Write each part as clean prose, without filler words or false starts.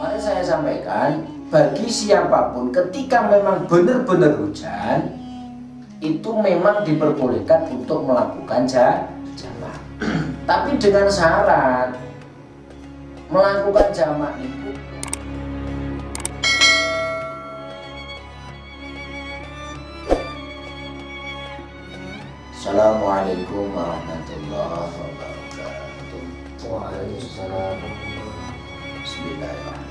Mari saya sampaikan, bagi siapapun ketika memang benar-benar hujan, itu memang diperbolehkan untuk melakukan jamak. Tapi dengan syarat melakukan jamak itu Assalamualaikum warahmatullahi wabarakatuh. Waalaikumsalam. Bismillahirrahmanirrahim.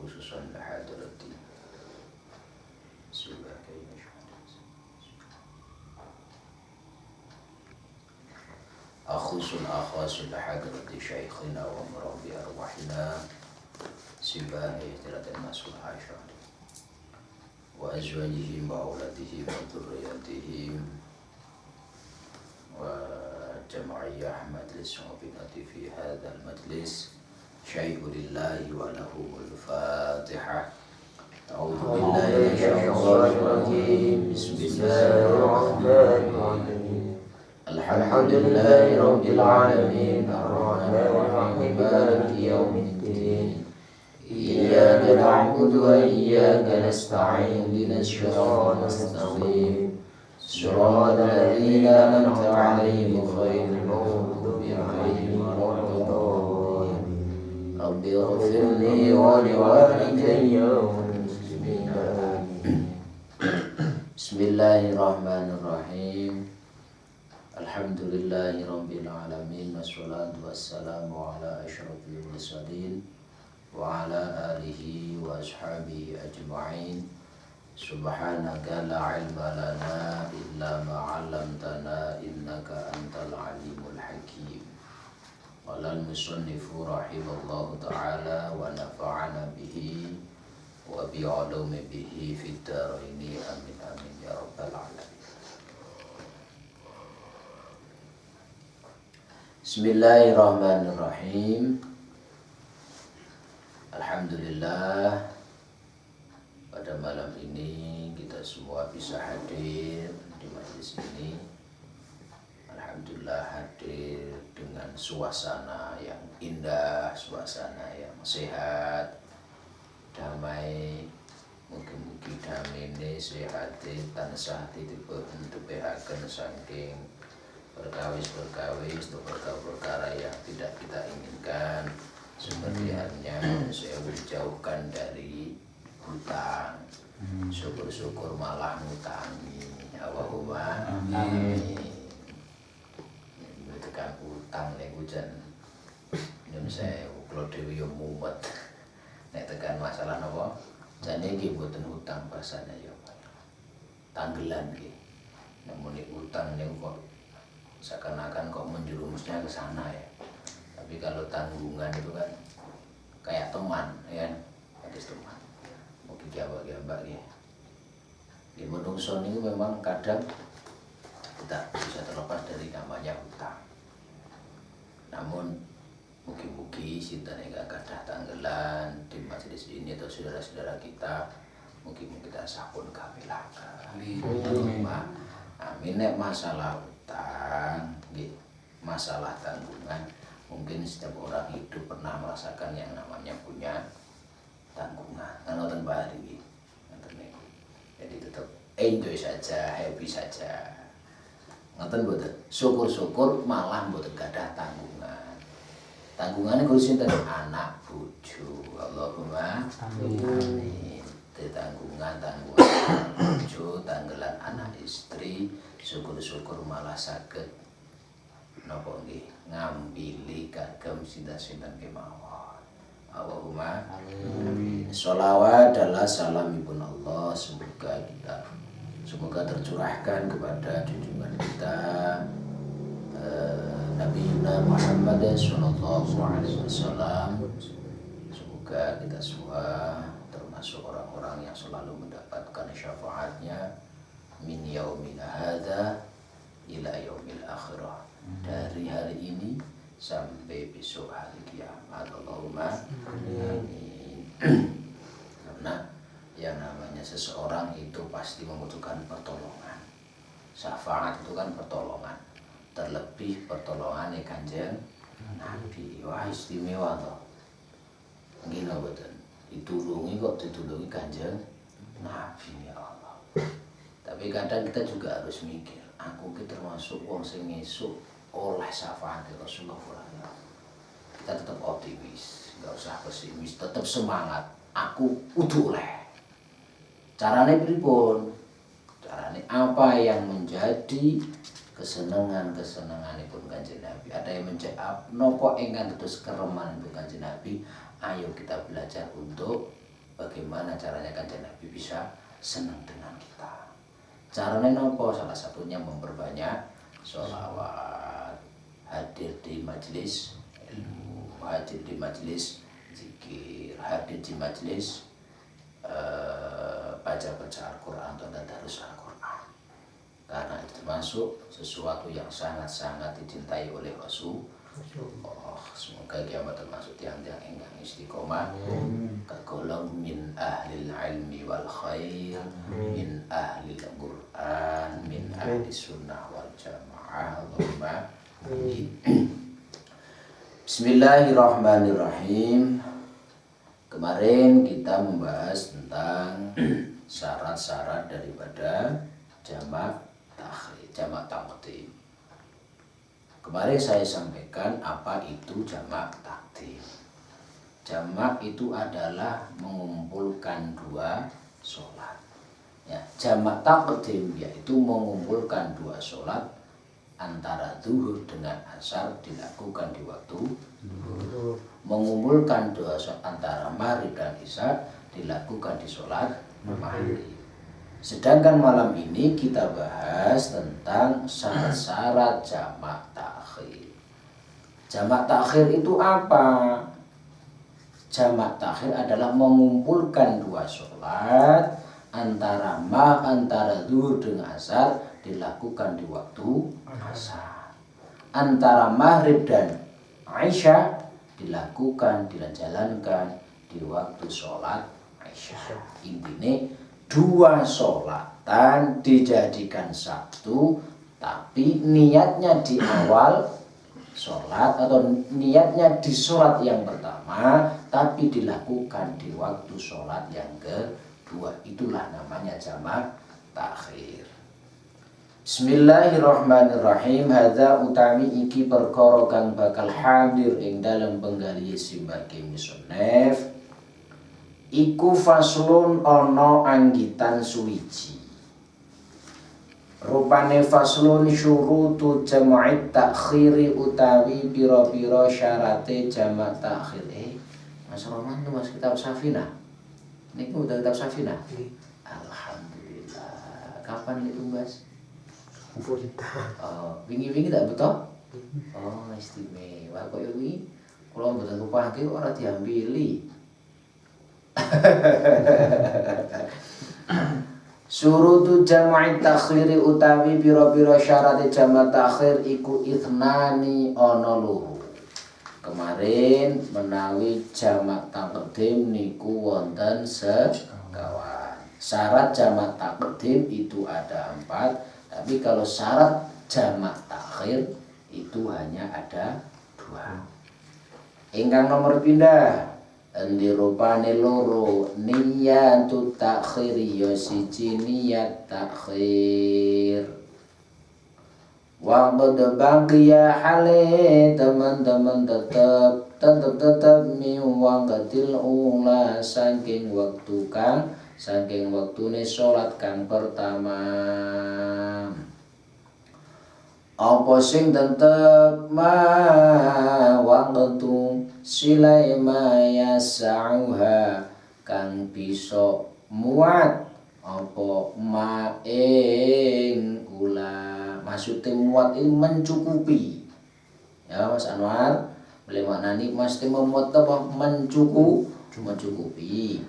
khususan lahadaratin akhusul akhasul hadrati syaikhina wa murabi arwahina sibahi tiratan masul hasyar wa azwajihim wa auladihim wa dhurriyatihim wa jama'iyah majlis mu'binati fi hadal majlis syaihu lillahi wa lahumul fatihah. A'udhu billahi minasyaitonir rajim. Bismillahirrahmanirrahim. Alhamdulillahi rabbil alamin arrahmanir rahim maliki yaumiddin iyyaka na'budu wa iyyaka nasta'in ihdinas siratal mustaqim siratal ladzina an'amta 'alaihim ghairil maghdubi 'alaihim waladdallin rabbi ighfirli wa liwalidayya wal muslimin amin. Bismillahirrahmanirrahim. Alhamdulillahi rabbil alamin wassalatu wassalamu ala asyrafil mursalin wa ala alihi wa ashabihi ajma'in. Subhanaka la ilma lana illa ma 'allamtana innaka antal alimul hakim. Qala al-musannifu rahimallahu ta'ala wa nafa'ana bihi wa bi 'ulumi bihi fid dharaini amin amin ya rabbal alamin. Bismillahirrahmanirrahim. Alhamdulillah, pada malam ini kita semua bisa hadir di majelis ini. Alhamdulillah hadir dengan suasana yang indah, suasana yang sehat, damai. Mugi-mugi damai sehat tansah ditibahaken saking berkawis atau perkara yang tidak kita inginkan, seperti halnya saya dijauhkan dari hutang, syukur-syukur malah ngutangi. Allahumma amin. Tekan hutang nek hujan nyun saya kula dhewe yo mumet nek tekan masalah napa jane iki mboten hutang bahasanya ya tanggelan iki. Namun hutang niku kok seakan-akan kok menjerumusnya ke sana ya. Tapi kalau tanggungan itu kan kayak teman, ya kan? Hadis teman. Mungkin jawab-jawab ya. Di menungso ini memang kadang tidak bisa terlepas dari namanya hutang. Namun mungkin sinten enggak kadah tanggelan di majelis ini atau saudara-saudara kita, mungkin kita sampun kamilaka. Amin. Amin. Nek masalah hutang, masalah tanggungan, mungkin setiap orang hidup pernah merasakan yang namanya punya tanggungan. Ngoten bari. Jadi tetap enjoy saja, happy saja. Ngoten mboten. Syukur-syukur malah mboten gadah tanggungan. Tanggungane kudu sinten? Anak bojo. Allahumma amin. Tanggungan bojo, tanggelan anak istri, syukur-syukur malah saged napa nggih ngambili kagem sinten-sinten kemawon. Allahumma amin. Sholawat adalah salamipun Allah semoga tercurahkan kepada junjungan kita Nabi Muhammad sallallahu alaihi wasallam. Semoga kita semua termasuk orang-orang yang selalu mendapatkan syafaatnya min yaumina hadza ila yaumil akhirah, dari hari ini sampai besok hari kiamat. Allahumma amin. Syafaat itu kan pertolongan. Terlebih pertolongan Kanjeng Nabi. Wah istimewa toh. Nggih mboten. Ditulungi kok ditulungi Kanjeng Nabi ya Allah. Tapi kadang kita juga harus mikir, aku ki termasuk wong sing esuk oleh syafaat Rasulullah. Kita tetap optimis, nggak usah pesimis, tetap semangat. Aku kudu oleh. Carane pripun? Carane apa yang menjadi kesenanganipun Kanjeng Nabi. Ada yang menjawab nopo ingkang terus keremanipun Kanjeng Nabi. Ayo kita belajar untuk bagaimana caranya Kanjeng Nabi bisa senang dengan kita. Caranya nopo? Salah satunya memperbanyak sholawat, hadir di majelis ilmu, hadir di majelis zikir, hadir di majelis baca-baca Al-Quran atau tadarus Al-Quran. Karena itu termasuk sesuatu yang sangat-sangat dicintai oleh Rasul. Semoga kiamat termasuk tiang-tiang ingkang istiqomah kagolong min ahlil ilmi wal khair, min ahlil Quran, min ahli sunnah wal jamaah. Allahumma amin. Bismillahirrahmanirrahim. Kemarin kita membahas tentang syarat-syarat daripada jamak takhir, jamak taqdim. Kemarin saya sampaikan apa itu jamak takdim. Jamak itu adalah mengumpulkan dua sholat. Ya, jamak takdim yaitu mengumpulkan dua sholat antara zuhur dengan asar dilakukan di waktu zuhur. Mengumpulkan dua sholat antara maghrib dan isya dilakukan di sholat maghrib. Sedangkan malam ini kita bahas tentang syarat-syarat jamak takhir. Jamak takhir itu apa? Jamak takhir adalah mengumpulkan dua sholat antara zuhur dengan asar dilakukan di waktu asar. Antara maghrib dan isya dijalankan di waktu sholat isya. Intinya dua sholatan dijadikan satu, tapi niatnya di awal sholat atau niatnya di sholat yang pertama, tapi dilakukan di waktu sholat yang kedua. Itulah namanya jamak takhir. Bismillahirrahmanirrahim. Hadza utami iki perkara kang bakal hadir ing dalam penggali simbake musannaf. Iku faslun ono anggitan suwiji. Rupane faslun syurutu jam'it takhiri utawi pira-pira syarate jamak takhir. Mas Roman tuh mas kitab Safina. Niku udah kitab Safina. Alhamdulillah. Kapan itu Mas? Oh, wingi-wingi tak betul? Oh, istimewa. Kok wingi kula mboten kupake kok ora diambili. Surutu jam'i takhiri utawi pira-pira syarat jamak takhir iku ithnani ana loro. Kemarin menawi jamak takdim niku wonten sekawan. Syarat jamak takdim itu ada 4, tapi kalau syarat jamak takhir itu hanya ada 2. Ingkang nomor pindah endi rupane loro, niyatu takhir ya siji niat takhir. Wa qad baqiya hale teman-teman tetap mi waqtil ula saking waktune salat kang pertama. Apa sing tetep waqtu silai maya sa'uha kang bisa muat apa maing ula. Maksudnya muat ini mencukupi. Ya Mas Anwar, boleh maknani mesti memuat apa? Mencukupi.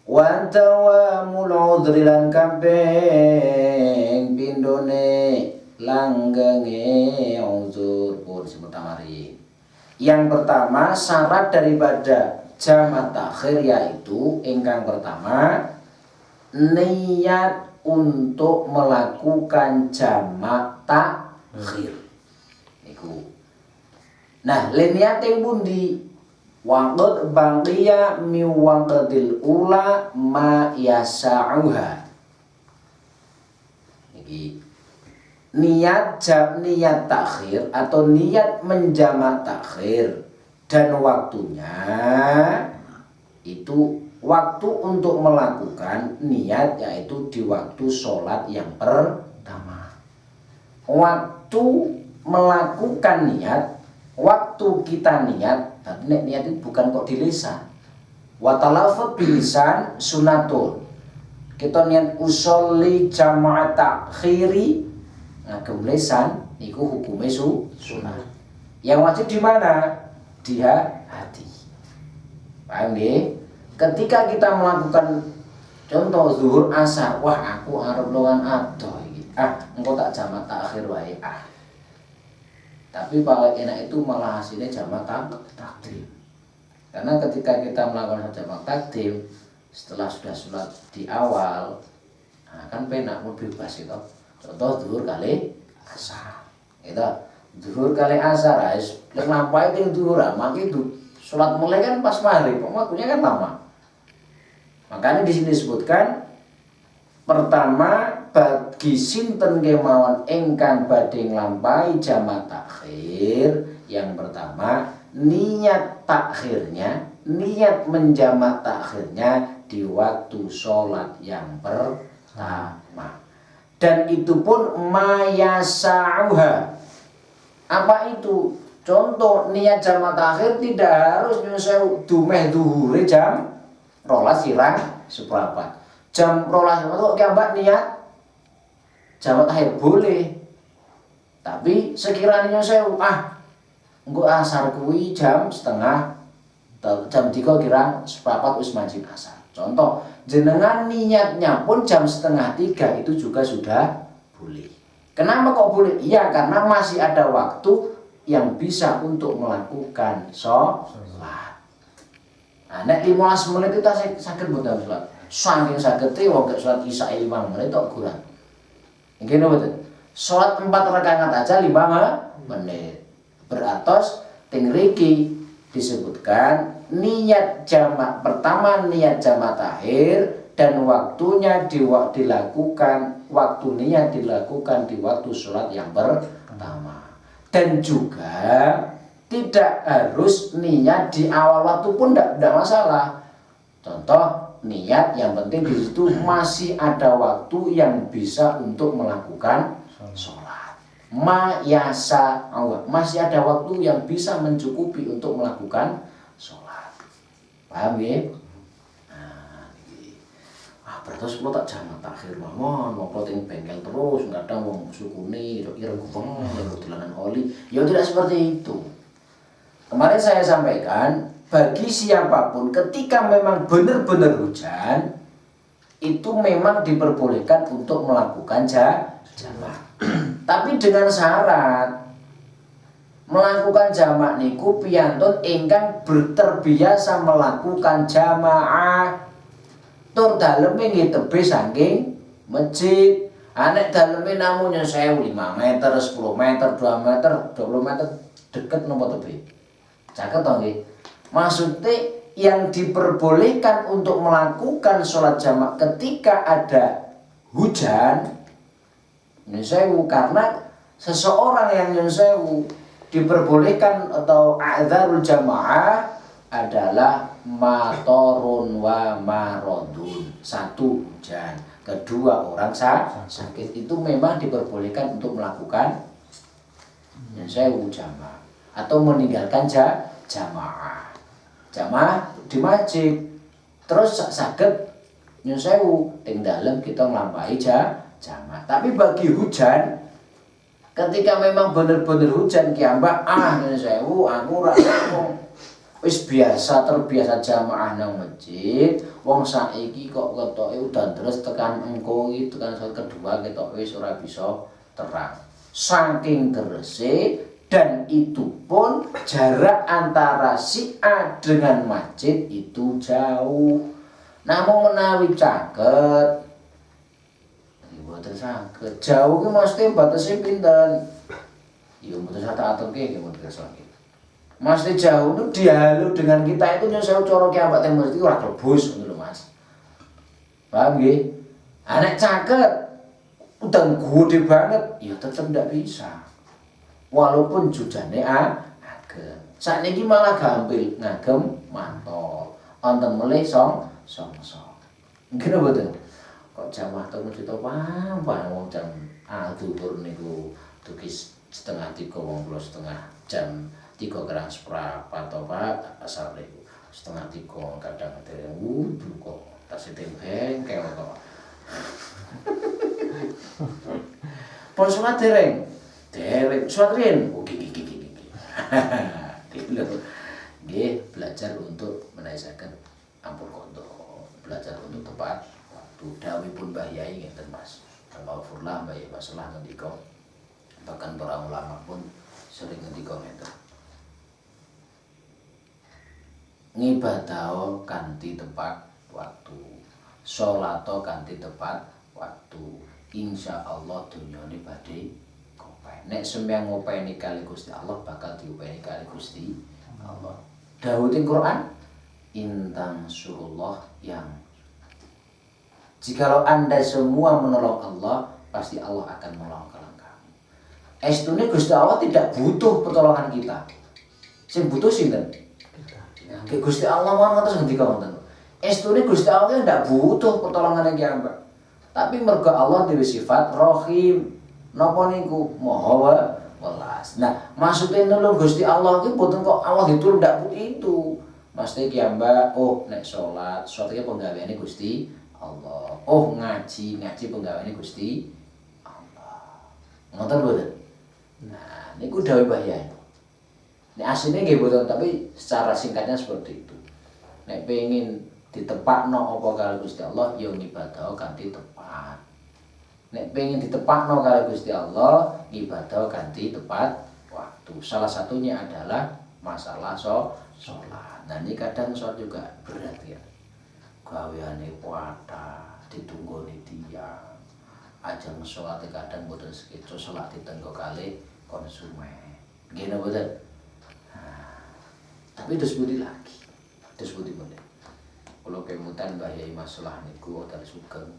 Wa tawamul udhri lan kabeh pindone langgenge uzur pun semutamari. Yang pertama syarat daripada jamak takhir yaitu ingkang pertama niat untuk melakukan jamak takhir. Niku. Nah, leniate pundi? Waqad baqiya mi waqtil ula ma yasa'uha. Niki niat takhir atau niat menjamak takhir dan waktunya itu waktu untuk melakukan niat yaitu di waktu sholat yang pertama. Waktu melakukan niat, waktu kita niat, tapi niat itu bukan kok di lisan. Wa talafut bilisan sunatun. Kita niat usolli jama'at takhiri ngagem lisan niku hukume sunat. Yang wajib di mana? Di hati. Paham nggih? Ketika kita melakukan contoh zuhur asar, wah aku arep longan adoh iki. Engko tak jamak takhir wae. Tapi paling enak itu malah hasilnya jamak takdim. Karena ketika kita melakukan jamak takdim setelah sudah sholat di awal, kan penak mau bebas itu. Contoh zuhur kali asar. Itu zuhur kali asar, guys. Lek lampai ting zuhur, maka itu sholat mulai kan pas maghrib, waktunya kan lama. Makanya di sini disebutkan pertama bagi sinten kemawon ingkang badhe nglampahi jamak takhir, yang pertama niat takhirnya, niat menjamak takhirnya di waktu sholat yang pertama. Dan itu pun mayasa'uha. Apa itu? Contoh niat jamak takhir tidak harus nyusewu dumeh duhure jam rolas sirang seprapat. Jam rolas itu kiambak niat jamak takhir boleh. Tapi sekiranya nyusewu engko asar kuwi jam setengah jam 3 kira seprapat wis wajib asar. Contoh, jenengan niatnya pun jam setengah 3 itu juga sudah boleh. Kenapa kok boleh? Iya, karena masih ada waktu yang bisa untuk melakukan sholat. Nek 15 menit itu sakit mboten sholat. Saking sagete wong gak sholat isya 5 menit tok kurang. Nggih mboten. Sholat 4 rakaat aja 5 menit. Beratos teng mriki disebutkan niat jamak pertama, niat jamak takhir dan waktunya dilakukan, waktu niat dilakukan di waktu sholat yang pertama. Dan juga tidak harus niat di awal waktu pun tidak masalah. Contoh niat yang penting di situ masih ada waktu yang bisa untuk melakukan sholat. Mayasa Allah, masih ada waktu yang bisa mencukupi untuk melakukan sholat. Paham ya? Berarti kalau tak jamak takhir mawon, mau ting bengkel terus, kadang wong sukuni, ireng gufeng, dolanan oli. Ya tidak seperti itu. Kemarin saya sampaikan, bagi siapapun ketika memang benar-benar hujan, itu memang diperbolehkan untuk melakukan jamak. Tapi dengan syarat melakukan jamak niku piyantun ingkang terbiasa melakukan jamaah. Tur daleme nggih tebih saking masjid. Nek daleme namung 1000 5 meter, 10 meter, 2 meter, 20 meter deket napa tebih? Caket to nggih. Maksudnya yang diperbolehkan untuk melakukan sholat jamak ketika ada hujan nyusewu, karena seseorang yang nyusewu diperbolehkan atau a'dzarul jamaah adalah matorun wa marodun. Satu, hujan. Kedua, orang sakit. Itu memang diperbolehkan untuk melakukan nyusewu jamaah atau meninggalkan jamaah di masjid. Terus sakit nyusewu ing dalem kita nglampahi jamaah. Tapi bagi hujan, ketika memang benar-benar hujan kiambak nyusewu aku ora wis terbiasa jamaah nang masjid, wong saiki kok ketoke udan terus tekan engko iki tekan saat kedua ketok wis ora bisa terang. Saking derese, dan itu pun jarak antara si A dengan masjid itu jauh. Namun menawi caket mboten saged. Jauh ki mesti batese pinten? Ya mboten saged aturke nggih mboten kersa nggih. Mesti jauh itu dialog dengan kita itu nyusul cara kiamat yang mesti ora klebus ngono lho Mas. Paham nggih? Nek caket utang gede banget ya tetep ndak bisa. Walaupun jujane ageng. Sakniki malah gampil ngagem mantol. Wonten melih song. Nggih mboten? Kok jam waktu juta pang wong jam zuhur niku dugi setengah 3 wong kula setengah jam 3 kurang seperempat atau Pak asal niku setengah 3 kadang dereng wudu kok tasih bengkel kok. Pon salat dereng salat riyen nggih belajar untuk menaikkan ampun kondo belajar untuk tepat waktu dawuhipun Mbah Yai ngeten Mas Al-Ghafurlah Mbah Yai masalah ngendika bahkan para ulama pun sering ngendika ngeten ngibadaho kanthi tepat waktu sholato kanthi tepat waktu insyaallah dunyane badhe kopeng nek sembayang ngopeni kali Gusti Allah bakal diopeni kali Gusti Allah dawuh ing Quran intang surullah yang jikalau Anda semua menolong Allah pasti Allah akan menolong kamu. Estune Gusti Allah tidak butuh pertolongan kita. Sing butuh sinten? Kita. Gusti Allah mawon terus ngendika wonten. Estune Gusti Allah tidak butuh pertolongan iki ambak. Tapi mergo Allah dhewe sifat Rahim. Napa niku Maha welas. Nah, maksudnya nulung Gusti Allah iki mboten kok Allah ditulung ndak itu. Mesti ki ambak, oh nek salat iki penggaweane Gusti Allah. Oh ngaji penggaweane Gusti Allah. Ngoten mboten? Nah, niku dawuh Mbah Yai. Nek asline nggih mboten, tapi secara singkatnya seperti itu. Nek pengin ditepakno apa karo Gusti Allah, ya ngibadah kanthi tepat. Nek pengin ditepakno karo Gusti Allah, ibadah kanthi tepat waktu. Salah satunya adalah masalah sholat. Nah ini kadang sholat juga berat ya. Gaweane kuatah, ditunggoni tiyang. Ajeng sholat kadang boten sekeco sholat ditenggo kali konsumen. Nggih napa boten? Nah, tapi terus budi lagi. Terus budi meneh. Kula kemutan Mbah Yai Masalah niku wonten sugeng.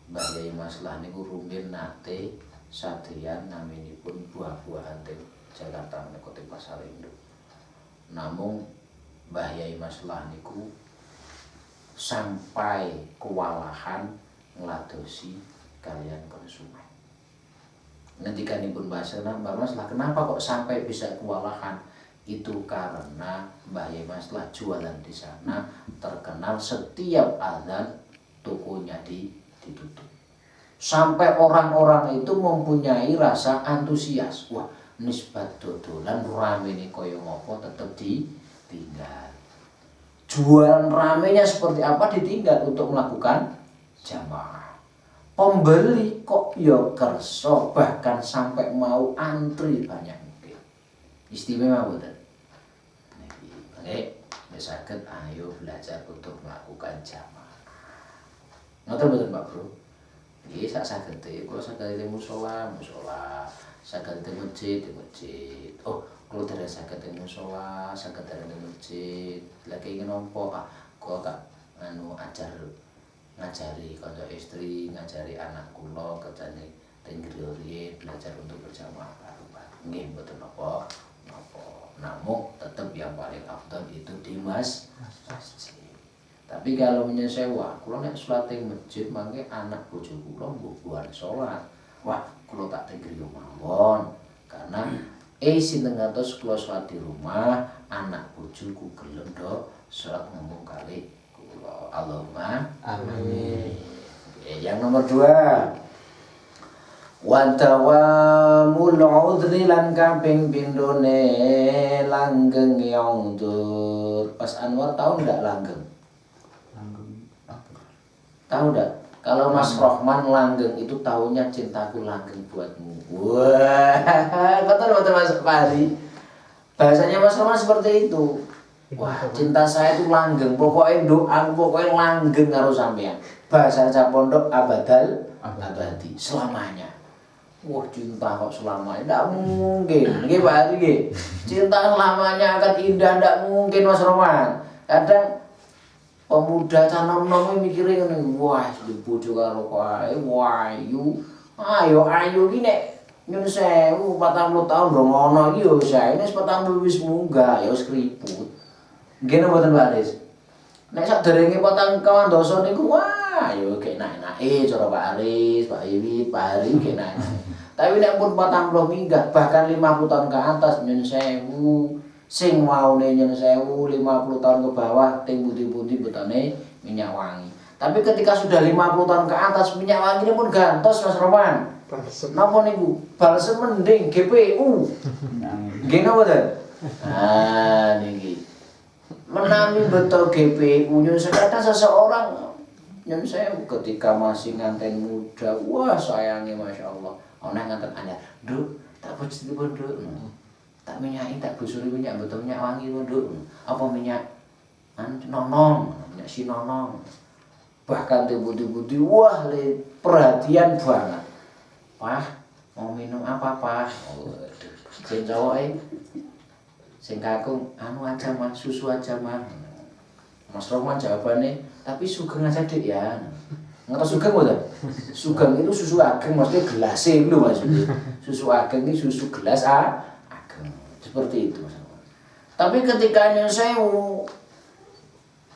Mbah Yai Masalah niku rumiyin nate sadeyan naminipun buah-buahan teng Jakarta menika teng Pasar Induk. Namung Mbah Yai Masalah niku sampai kewalahan ngladosi kalian konsumen. Ngendikanipun Mbah Masalah, kenapa kok sampai bisa kewalahan? Itu karena Mbah Yai Masalah jualan di sana terkenal setiap azan tokonya ditutup. Sampai orang-orang itu mempunyai rasa antusias. Wah, nisbat dodolan ramene kaya ngopo tetep ditinggal. Jualan ramenya seperti apa ditinggal untuk melakukan jamaah. Pembeli kok ya kerso bahkan sampai mau antri banyak mungkin. Istimewa betul. Oke, saged ayo belajar untuk melakukan jamaah. Ngoten betul Pak Bro. Nggih sak sagede, kula saged teng musala, saged teng masjid, Oh, kula dereng saged teng musala, saged teng masjid. Lagi ingin nampa, kula tak ngajari kanca istri, ngajari anak kula kerjane teng griya belajar untuk berjamaah bareng-bareng. Nggih mboten napa. Namun tetap yang paling afdal itu di masjid. Tapi kalau menyewa, kula nek salat teng masjid mangke anak bojo kula mbuh salat. Wah, kula tak teng griya mawon. Karena sinten ngantos kula salat di rumah, anak bojoku gelem do salat ngomong kali kula. Allahumma amin. Yang nomor 2. Wa tawamul udhri lan kaping pindhone langgeng yaudur. Pas Anwar tahu enggak langgeng? Tahu enggak? Kalau Mas Rohman langgeng itu tahunya cintaku langgeng buatmu. Wah, betul Mas Fahri. Bahasanya Mas Rohman seperti itu. Wah, cinta saya itu langgeng, pokoknya doa, pokoknya langgeng karo sampean. Bahasa Cak Pondok abadi, selamanya. Wah, cinta kok selamanya, tidak mungkin. Nggih Pak Ari nggih. Cinta selamanya akan indah, tidak mungkin Mas Roman. Kadang pemuda canom-nom mikire ngene, wah, bojo karo kowe, wayu. Ayo ki nek nyun sewu 40 tahun dong ono iki yo sae, nek 40 wis munggah ya wis keriput. Nggih napa mboten Pak Aris? Nek saderenge 40 dosa niku wah ya gek enak-enake cara Pak Aris, Pak Iwi, Pak Hari gek enak. Tapi nek pun 40 minggah bahkan 50 tahun ke atas nyun sewu sing waune nyun sewu 50 tahun ke bawah ting pundi-pundi betone minyak wangi. Tapi ketika sudah 50 tahun ke atas minyak wangi ini pun gantos Mas Roman. Napa niku? Balsem mending GPU. Nggih napa to? Ah niki. Menami betul GPU nyun sekata seseorang nyun sewu ketika masih nganten muda, wah sayangnya Masya Allah. Ana nganten anyar, "Nduk, tak bojone Nduk." Tak minyaki tak busuri minyak betul minyak wangi Nduk. Apa minyak nonong, minyak si nonong. Bahkan tiba-tiba wah perhatian banget. Wah, mau minum apa Pak? Waduh, sing cowoke sing kakung anu aja Mas, susu aja Mas. Mas Roman jawabannya, tapi sugeng aja Dik ya. Ngerti sugeng mboten? Sugeng itu susu ageng maksudnya gelasnya lho maksudnya. Susu ageng itu susu gelas ageng. Seperti itu Mas Roman. Tapi ketika nyun sewu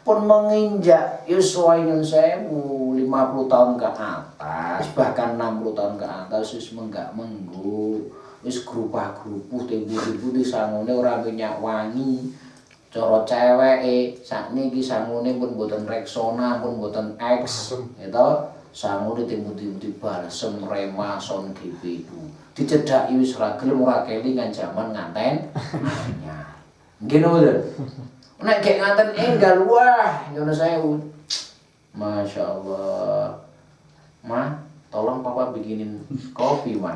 pun menginjak yuswa nyun sewu 50 tahun ke atas bahkan 60 tahun ke atas wis menggak menggu wis grupah-grupuh tibu-tibu sangune ora minyak wangi cara ceweke sakniki sangune pun boten Rexona pun boten X gitu sangune tibu-tibu balsem Remason GPU dicedhaki wis ora gelem ora kelingan jaman nganten anyar nggih napa nek gek ngaten enggal wah nyun sewu. Masya Allah. Ma, tolong papa bikinin kopi, Ma.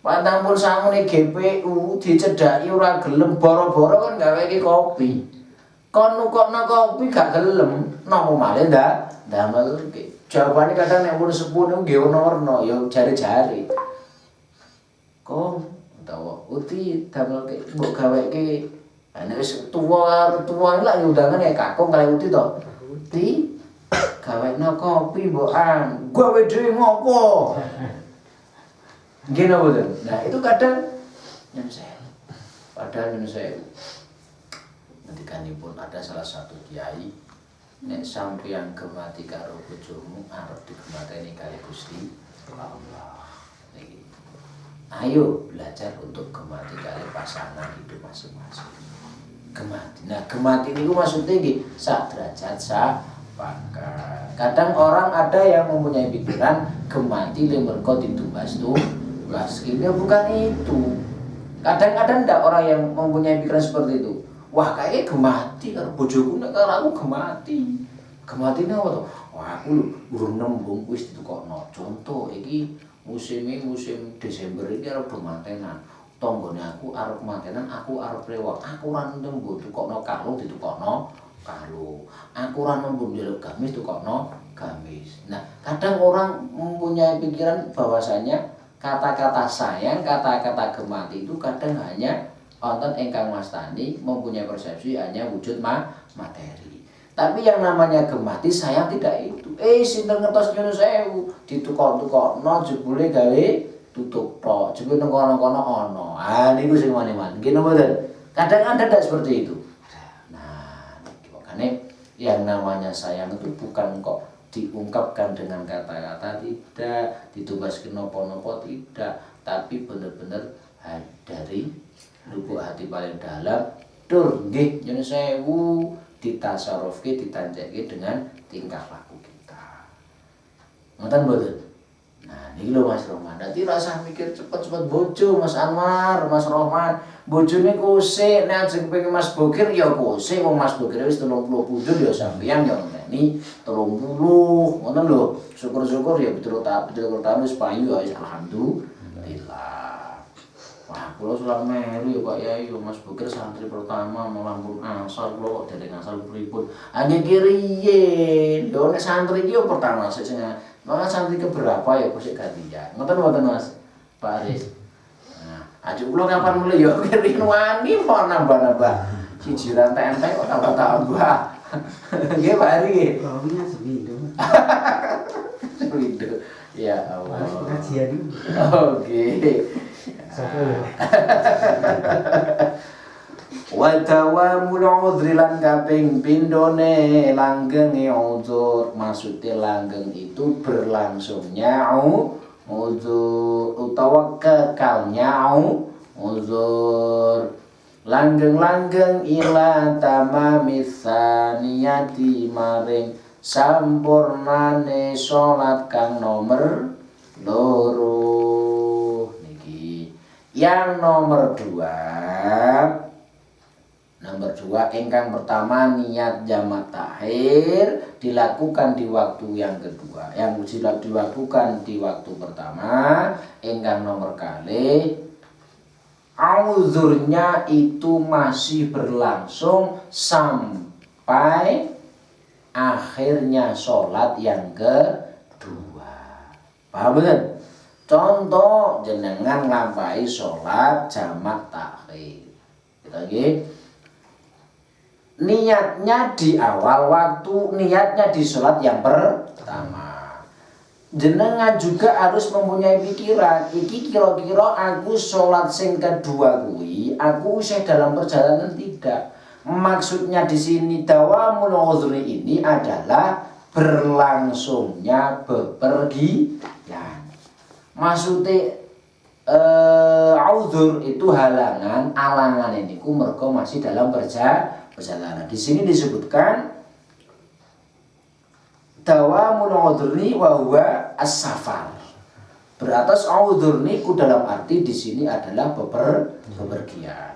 Pantang pun sangune GPU dicedhaki ora gelem boro-boro kan gawe iki kopi. Kon nukokno kopi gak gelem, napa malih ndamel iki. Jawabane kadang nek pun sepuh niku nggih warna-warna ya jare-jare. Kong utawa uti damel mbok gaweke nek wis tuwa lak undangan ya kakung kali uti to. Uti gawekno kopi mbokan. Gawe dhewe ngopo? Nggih napa mboten? Nah, itu kadang nyun sewu. Padahal nyun sewu. Ngendikanipun ada salah satu kiai nek sampeyan gemati karo bojomu arep digemateni kali Gusti Allah. Niki. Ayo belajar untuk gemati kali pasangan hidup masing-masing. Gemati. Nah, gemati niku maksudnya nggih sak derajat sak pangkat. Kadang orang ada yang mempunyai pikiran gemati le mergo ditumbas ini bukan itu. Kadang-kadang ndak orang yang mempunyai pikiran seperti itu. Wah, kayaknya gemati karo bojoku nek karo aku gemati. Gemati napa to? Wah, aku urung nembung wis ditukokno. Contoh iki musim Desember iki arep bermantenan. Tanggane aku arep mantenan, aku arep rewak. Aku ora nembung tukokno kalung ditukokno kalung. Aku ora nembung njaluk gamis tukokno gamis. Nah, kadang orang mempunyai pikiran bahwasanya kata-kata sayang, kata-kata gemati itu kadang hanya wonten ingkang mastani mempunyai persepsi hanya wujud materi. Tapi yang namanya gemati sayang tidak itu. Sinten ngertos nyun sewu ditukok-tukokno jebule gawe tutup tok. Jebule nang kono-kono ana. Ah niku sing mane-mane. Nggih napa mboten? Kadang ada seperti itu. Nah, makanya yang namanya sayang itu bukan kok diungkapkan dengan kata-kata, tidak ditubaskan nopo-nopo, tidak, tapi benar-benar dari lubuk hati paling dalam tur nggih nyun sewu ditasarufke ditanjake dengan tingkah laku kita. Ngoten mboten? Nah, niki lho Mas Roman. Dadi rasa mikir cepet-cepet bojo Mas Anwar, Mas Roman. Bojone kosek nek ajeng pengen Mas Bokir ya kosek wong Mas Bokir wis 30 pundhut ya sampeyan ya ngenteni 30. Ngoten lho. Syukur-syukur ya betul tahun wis payu ya alhamdulillah. Wah, kula surat meru ya Pak Yai, Mas Bukir santri pertama mau lampun asal kula kok dereng asal pripun. Nggih kiriyen. Yo nek santri iki yo pertama sing maka santri keberapa ya kok sik gantian. Ngoten Mas Pak Aris. Nah, ajuk kula kapan mulai yo kiriyen wani mau nambah-nambah. Siji rantai entek kok tambah-tambah. Nggih Pak Ari. Baunya sepindo. Sepindo. Ya Allah. Pengajian. Oke. Sapa ya? Wa dawamul udhri lan kaping pindhone langgenge uzur. Maksudnya langgeng itu berlangsungnya uzur utawa kekalnya uzur. Langgeng-langgeng ila tamamis saniyati maring sampurnane salat kang nomor loro niki. Yang nomor dua ingkang pertama niat jamak takhir dilakukan di waktu yang kedua. Yang dilakukan di waktu pertama ingkang nomor kali auzurnya itu masih berlangsung sampai akhirnya sholat yang kedua. Paham betul? Contoh jenengan nglampahi sholat jamak takhir. Kita lagi niatnya di awal waktu, niatnya di sholat yang pertama. Jenengan juga harus mempunyai pikiran, iki kira-kira aku sholat sing kedua kuwi, aku usah dalam perjalanan tidak. Maksudnya di sini dawamul udhri ini adalah berlangsungnya bepergian. Maksudnya udhur itu halangan, alangan ini ku mergo masih dalam perjalanan. Di sini disebutkan dawamul udhri wa huwa as-safar. Beratas udhur niku dalam arti di sini adalah bepergian.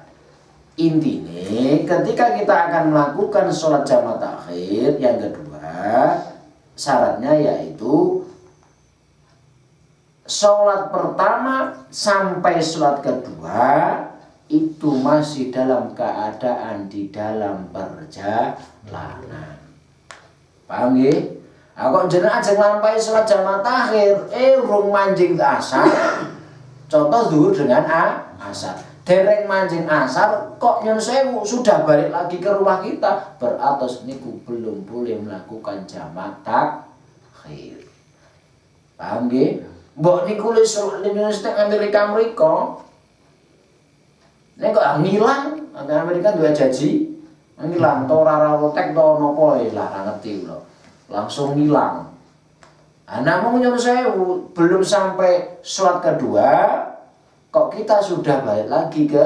Intinya ketika kita akan melakukan sholat jamak takhir yang kedua, syaratnya yaitu sholat pertama sampai sholat kedua itu masih dalam keadaan di dalam perjalanan. Paham ya? Kok jenengan ajeng lampahi sholat jamak takhir, urung manjing asar. Contoh zuhur dengan asar. Dereng mancing asar kok nyun sewu sudah balik lagi ke rumah kita, beratus niku belum boleh melakukan jamak takhir. Paham nggih? Mbok niku wis Universitas Amerika mriko. Nek kok ngilang, Amerika duwe janji ngilang to ora rotek to napa lah ora ngerti kula. Langsung ngilang. Namun nyun sewu belum sampai sholat kedua kok kita sudah balik lagi ke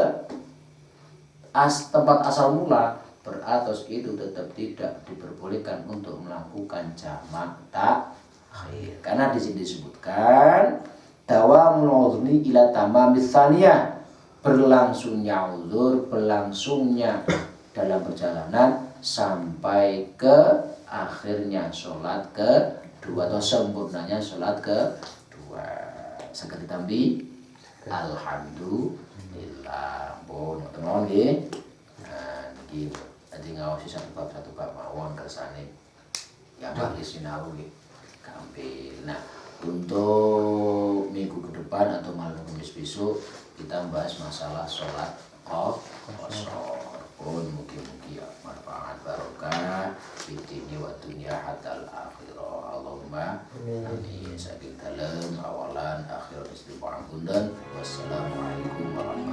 tempat asal mula, beratus itu tetap tidak diperbolehkan untuk melakukan jamak takhir. Karena di sini disebutkan dawamul udhri ila tamamis tsaniyah, berlangsungnya uzur, berlangsungnya dalam perjalanan sampai ke akhirnya sholat kedua atau sempurnanya sholat kedua. Sekali tambi alhamdulillah. Pun ngoten nggih. Nah, niki dadi ngaosi satu bab mawon kersane. Ya bagi sinau nggih. Gampil. Nah, untuk minggu ke depan atau malam Kamis besok kita membahas masalah sholat qashar. Pun mugi-mugi manfaat barokah fid dini wa dunya hatal akhirah. Allahumma amin. Saking dalem awalan akhirat istiqamah. Wassalamualaikum warahmatullahi wabarakatuh.